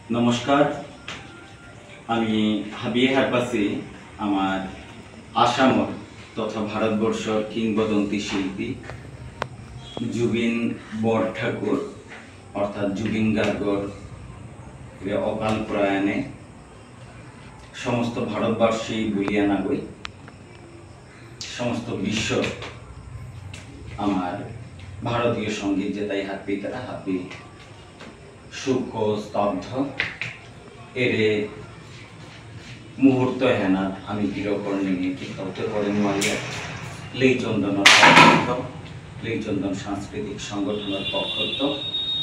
নমস্কার, আমি হাবিয়ে হারপাসি আমার আসামর তথা ভারতবর্ষর কিংবদন্তি শিল্পী জুবিন বরঠাকুর অর্থাৎ জুবিন গার্গর অকাল প্রয়াণে সমস্ত ভারতবাসী বলিয়া নাগই সমস্ত বিশ্ব আমার ভারতীয় সঙ্গীত যে তাই হাব্বি তারা হাব্বি শোক স্তব্ধ এরে মুহূর্ত হেনা আমি গৃহকর্ণিনী কীর্তনতে পড়ে মারিয়া লেইচন্দন সাংস্কৃতিক সংগঠনের পক্ষত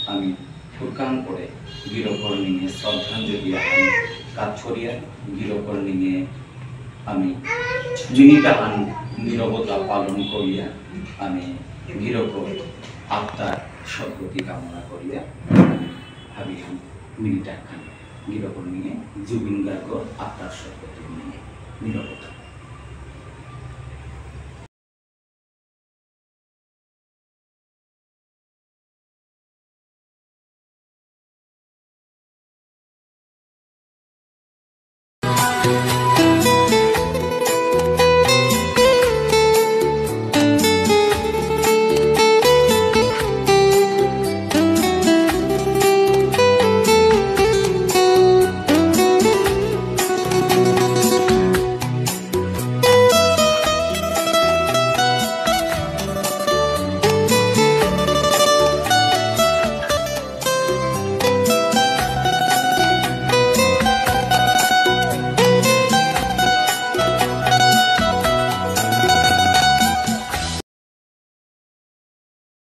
আমি ফুরকান করে গৃহকর্ণিনী শ্রদ্ধাঞ্জলি আমি কাজ করিয়া গৃহকর্ণিনী আমি মিনিটাহান নীরবতা পালন করিয়া আমি গৃহকর আত্মার সদ্গতি কামনা করিয়া আমি মিনিটাখান গৃহকর্ণিনী জুবিন গার্গর আত্মার সদ্গতি নিয়ে নীরবতা